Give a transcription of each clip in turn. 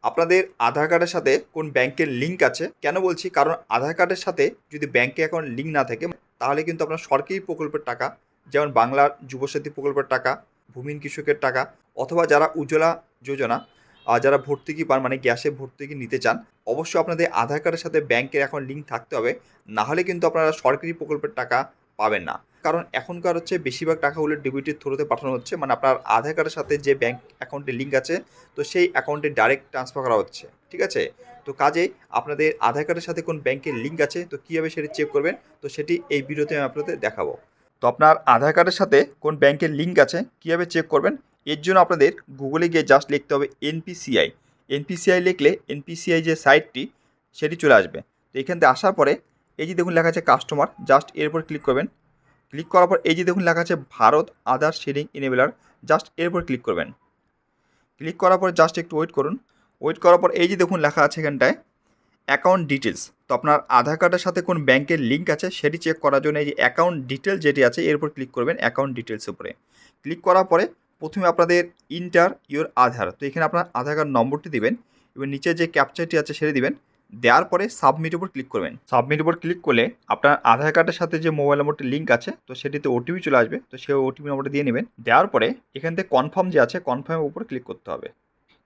আপনাদের আধার কার্ডের সাথে কোন ব্যাংকের লিঙ্ক আছে। কেন বলছি, কারণ আধার কার্ডের সাথে যদি ব্যাংকে অ্যাকাউন্ট লিঙ্ক না থাকে তাহলে কিন্তু আপনার সরকারি প্রকল্পের টাকা, যেমন বাংলার যুবসাথী প্রকল্পের টাকা, ভূমিহীন কৃষকের টাকা, অথবা যারা উজ্জ্বলা যোজনা যারা ভর্তুকি পান মানে গ্যাসে ভর্তুকি নিতে চান, অবশ্যই আপনাদের আধার কার্ডের সাথে ব্যাংকের অ্যাকাউন্ট লিঙ্ক থাকতে হবে। না হলে কিন্তু আপনারা সরকারি প্রকল্পের টাকা পাবেন না। কারণ এখনকার বেশিরভাগ টাকাগুলো ডেবিটের থ্রুতে পাঠানো হচ্ছে, মানে আপনার আধার কার্ডের সাথে যে ব্যাংক অ্যাকাউন্টে লিঙ্ক আছে তো সেই অ্যাকাউন্টে ডাইরেক্ট ট্রান্সফার করা হচ্ছে, ঠিক আছে। তো কাজেই আপনাদের আধার কার্ডের সাথে কোন ব্যাংকের লিঙ্ক আছে তো কীভাবে সেটা চেক করবেন, তো সেটি এই ভিডিওতে আমি আপনাদের দেখাবো। তো আপনার আধার কার্ডের সাথে কোন ব্যাংকের লিঙ্ক আছে কীভাবে চেক করবেন, এর জন্য আপনাদের গুগলে গিয়ে জাস্ট লিখতে হবে এনপিসিআই। এনপিসিআই লিখলে এনপিসিআই যে সাইটটি সেটি চলে আসবে। তো এখান থেকে আসার পরে এই যে দেখুন লেখা আছে কাস্টমার, জাস্ট এর উপর ক্লিক করবেন। ক্লিক করার পর এই যে দেখুন লেখা আছে ভারত আধার শেয়ারিং ইনেবলার, জাস্ট এর উপর ক্লিক করবেন। ক্লিক করার পর জাস্ট একটু ওয়েট করুন। ওয়েট করার পর এই যে দেখুন লেখা আছে এখানটায় অ্যাকাউন্ট ডিটেলস। তো আপনার আধার কার্ডের সাথে কোন ব্যাংকের লিঙ্ক আছে সেটি চেক করার জন্য এই যে অ্যাকাউন্ট ডিটেল যেটি আছে এর উপর ক্লিক করবেন। অ্যাকাউন্ট ডিটেলসের উপরে ক্লিক করার পরে প্রথমে আপনাদের ইন্টার ইওর আধার, তো এখানে আপনার আধার কার্ড নম্বরটি দিবেন এবং নিচে যে ক্যাপচারটি আছে সেটি দিবেন। দেওয়ার পরে সাবমিট উপর ক্লিক করবেন। সাবমিট উপর ক্লিক করলে আপনার আধার কার্ডের সাথে যে মোবাইল নম্বরটি লিঙ্ক আছে তো সেটিতে ওটিপি চলে আসবে, তো সেই ওটিপি নম্বরটা দিয়ে নেবেন। দেওয়ার পরে এখান থেকে কনফার্ম যে আছে কনফার্মের উপর ক্লিক করতে হবে।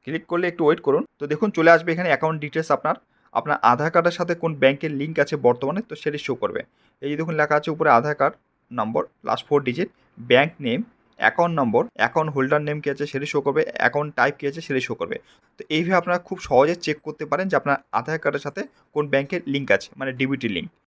ক্লিক করলে একটু ওয়েট করুন। তো দেখুন চলে আসবে এখানে অ্যাকাউন্ট ডিটেলস, আপনার আপনার আধার কার্ডের সাথে কোন ব্যাংকের লিঙ্ক আছে বর্তমানে তো সেটি শো করবে। এই যে দেখুন লেখা আছে উপরে Aadhaar card number last 4 digit, bank name, account number, account holder name কী আছে সেটি শো করবে, অ্যাকাউন্ট টাইপ কী আছে সেটি শো করবে। তো এইভাবে আপনারা খুব সহজে চেক করতে পারেন যে আপনার আধার কার্ডের সাথে কোন ব্যাংকের লিঙ্ক আছে, মানে ডিবিটি লিঙ্ক।